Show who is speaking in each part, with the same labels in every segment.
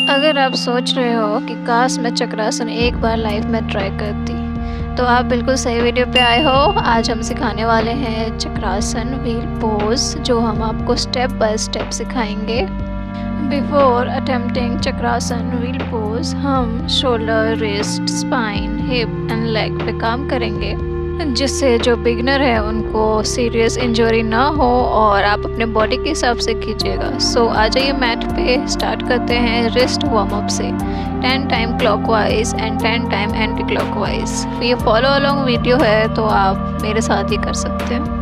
Speaker 1: अगर आप सोच रहे हो कि काश मैं चक्रासन एक बार लाइफ में ट्राई करती, तो आप बिल्कुल सही वीडियो पे आए हो। आज हम सिखाने वाले हैं चक्रासन व्हील पोज, जो हम आपको स्टेप बाय स्टेप सिखाएंगे। बिफोर अटेम्प्टिंग चक्रासन व्हील पोज, हम shoulder, wrist, spine, hip and leg पे काम करेंगे, जिससे जो बिगनर है उनको सीरियस इंजरी ना हो और आप अपने बॉडी के हिसाब से कीजिएगा। सो आ जाइए मैट पे। स्टार्ट करते हैं रिस्ट वार्म अप से। 10 time clockwise and 10 time anti clockwise. ये फॉलो अलोंग वीडियो है, तो आप मेरे साथ ही कर सकते हैं।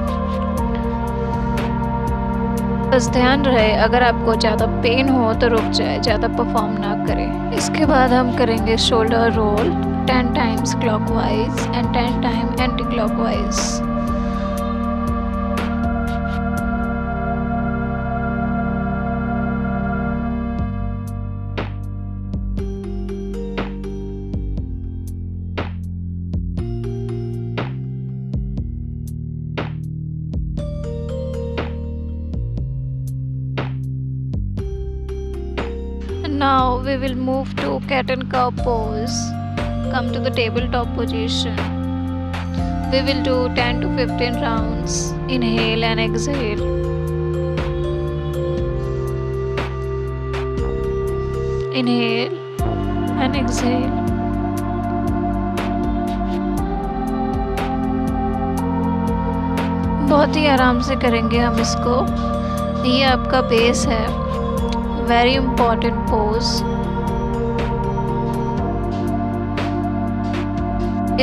Speaker 1: बस ध्यान रहे, अगर आपको ज़्यादा पेन हो तो रुक जाए, ज़्यादा परफॉर्म ना करें। इसके बाद हम करेंगे shoulder roll 10 times clockwise and 10 time anti clockwise. Now we will move to cat and cow pose. Come to the tabletop position. We will do 10 to 15 rounds. Inhale and exhale. Inhale and exhale. बहुत ही आराम से करेंगे हम इसको। ये आपका base है। Very important pose.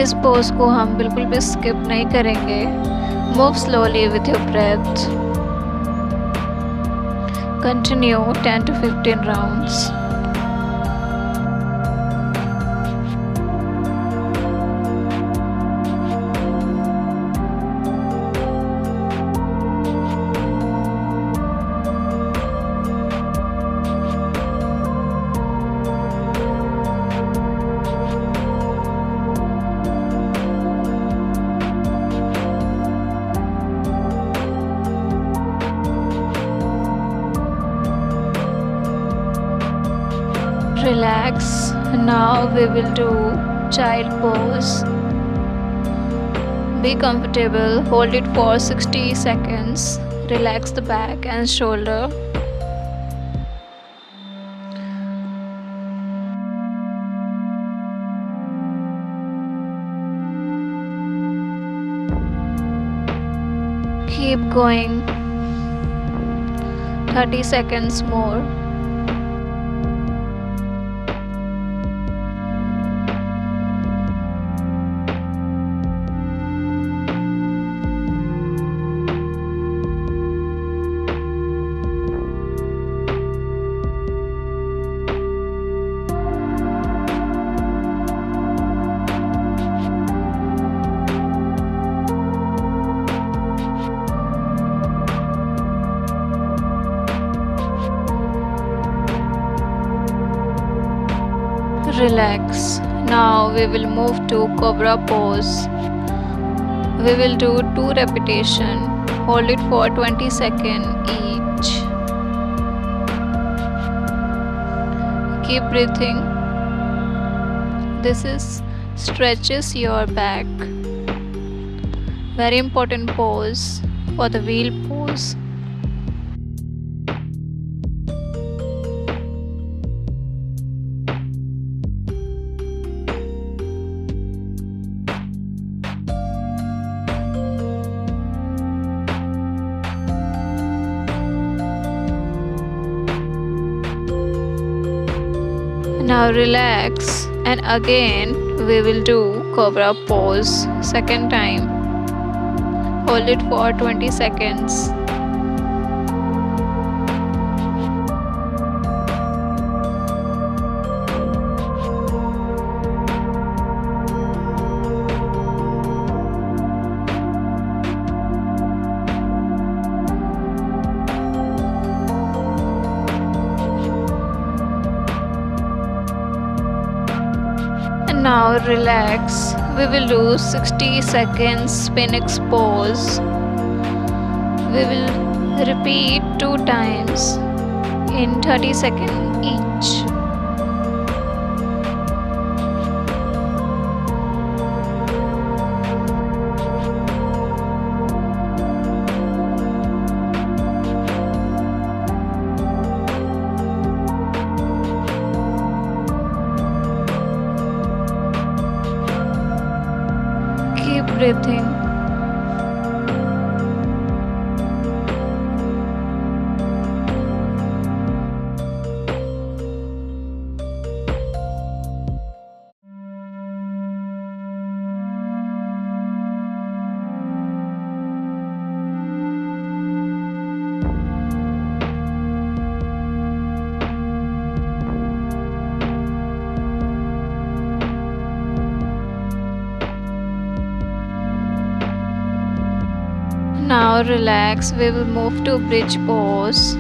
Speaker 1: इस पोज को हम बिल्कुल भी स्किप नहीं करेंगे। Move slowly with your breath. Continue 10 to 15 rounds. Relax. Now we will do child pose. Be comfortable. Hold it for 60 seconds. Relax the back and shoulder. Keep going. 30 seconds more. Relax. Now we will move to cobra pose. We will do 2 repetitions. Hold it for 20 seconds each. Keep breathing. This is stretches your back. Very important pose for the wheel pose. Now relax, and again we will do cobra pose second time. Hold it for 20 seconds. Now relax. We will do 60 seconds spinal pose. We will repeat 2 times in 30 seconds each. breathing. Now relax, we will move to bridge pose.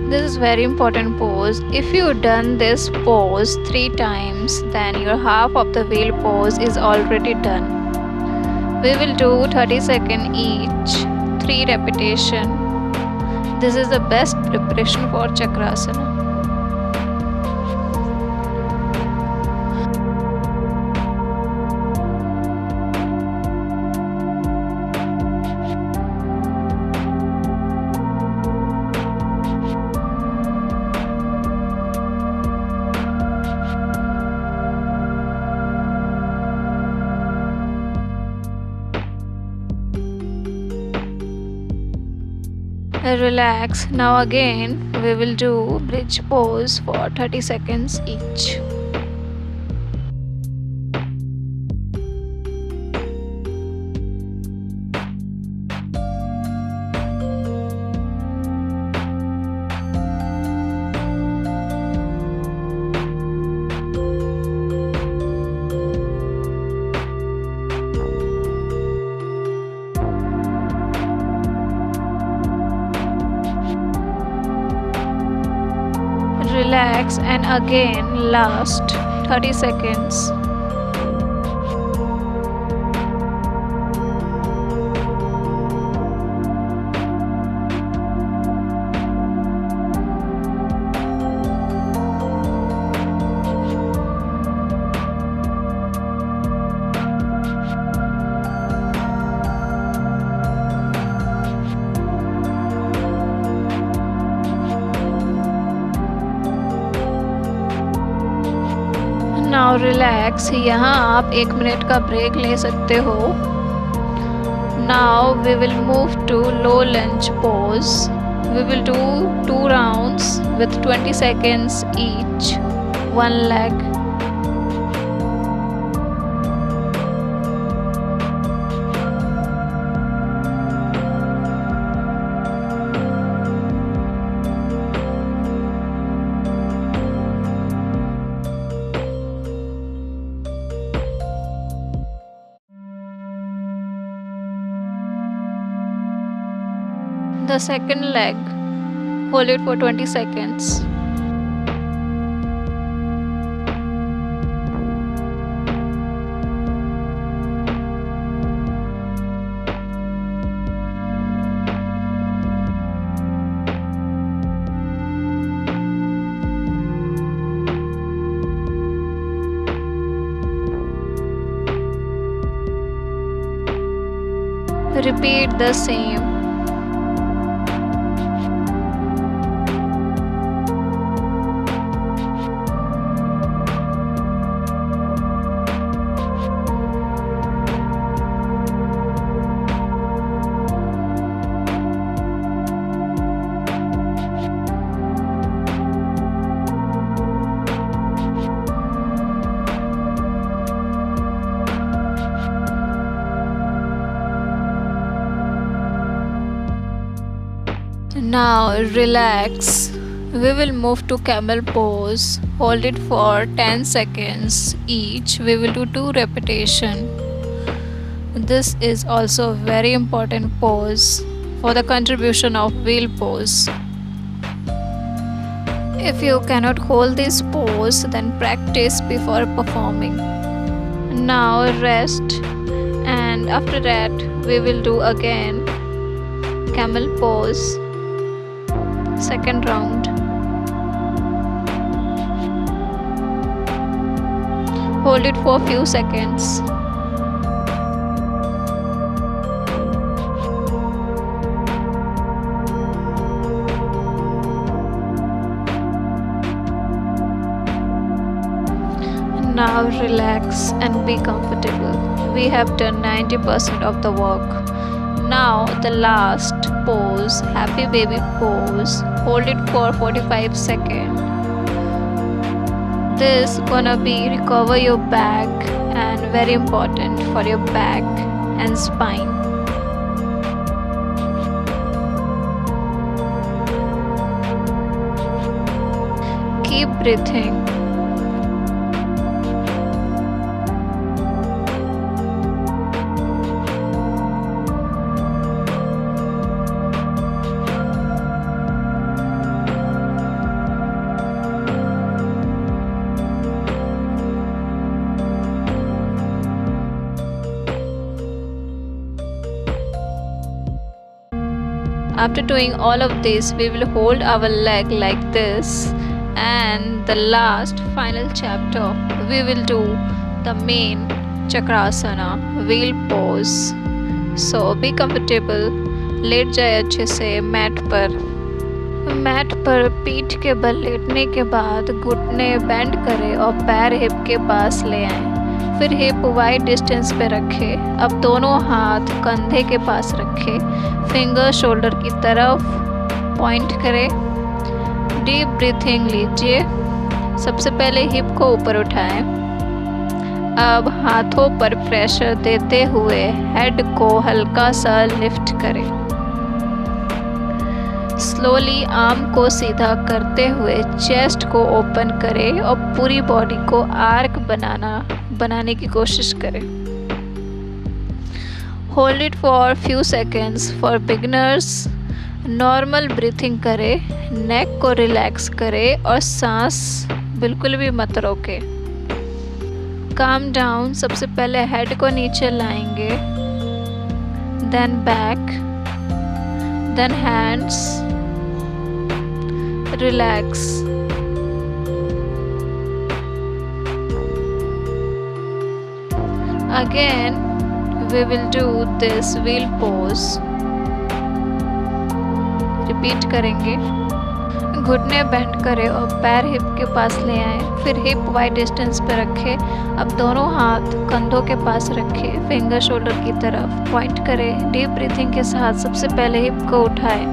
Speaker 1: This is very important pose. If you done this pose 3 times, then your half of the wheel pose is already done. We will do 30 seconds each, 3 repetition. This is the best preparation for Chakrasana. Relax. Now again we will do bridge pose for 30 seconds each. Relax and again last 30 seconds. Now relax. यहाँ आप 1 minute का break ले सकते हो. Now we will move to low lunge pose. We will do 2 rounds with 20 seconds each, 1 leg. The second leg, hold it for 20 seconds. Repeat the same. Now relax. We will move to camel pose. Hold it for 10 seconds each. We will do 2 repetitions. This is also a very important pose for the contribution of wheel pose. If you cannot hold this pose, then practice before performing. Now rest, and after that we will do again camel pose, second round. Hold it for a few seconds. Now relax and be comfortable. We have done 90% of the work. Now the last pose, happy baby pose. Hold it for 45 seconds. This gonna be recover your back and very important for your back and spine. Keep breathing. After doing all of this, we will hold our leg like this, and the last final chapter we will do the main Chakrasana wheel pose. So be comfortable, लेट जाए अच्छे से mat पर। Mat पर पीठ के बल लेटने के बाद घुटने बेंड करें और पैर हिप के पास ले आएं। फिर हिप वाइड डिस्टेंस पे रखें। अब दोनों हाथ कंधे के पास रखें। फिंगर शोल्डर की तरफ पॉइंट करें। डीप ब्रीथिंग लीजिए। सबसे पहले हिप को ऊपर उठाएं। अब हाथों पर प्रेशर देते हुए हेड को हल्का सा लिफ्ट करें। स्लोली आर्म को सीधा करते हुए चेस्ट को ओपन करें और पूरी बॉडी को आर्क बनाने की कोशिश करें। Hold it for few seconds. For beginners normal breathing करें, नेक को रिलैक्स करें और सांस बिल्कुल भी मत रोकें। Calm down. सबसे पहले हेड को नीचे लाएंगे, then back, then hands, relax. Again we will do this wheel pose. Repeat करेंगे। घुटने बेंड करें और पैर हिप के पास ले आएं। फिर हिप वाइड डिस्टेंस पर रखें। अब दोनों हाथ कंधों के पास रखें। फिंगर शोल्डर की तरफ पॉइंट करें। डीप ब्रीथिंग के साथ सबसे पहले हिप को उठाएं।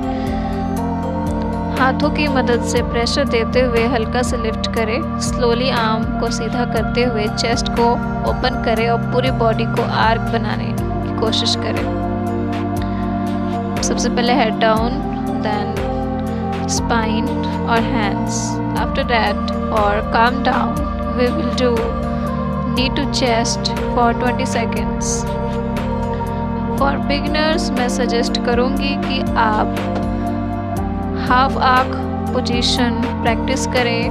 Speaker 1: हाथों की मदद से प्रेशर देते हुए हल्का से लिफ्ट करें। स्लोली आर्म को सीधा करते हुए चेस्ट को ओपन करें और पूरी बॉडी को आर्क बनाने की कोशिश करें। सबसे पहले हेड डाउन, देन स्पाइन और हैंड्स। आफ्टर दैट और calm down we will do knee to chest for 20 seconds. For beginners मैं सजेस्ट करूँगी कि आप हाफ आर्क पोजीशन प्रैक्टिस करें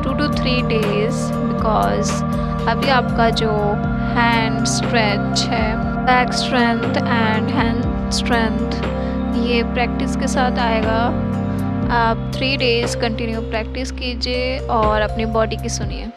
Speaker 1: 2 to 3 days, बिकॉज अभी आपका जो हैंड स्ट्रेच है, back strength and hand strength, ये प्रैक्टिस के साथ आएगा। आप 3 days कंटिन्यू प्रैक्टिस कीजिए और अपनी बॉडी की सुनिए।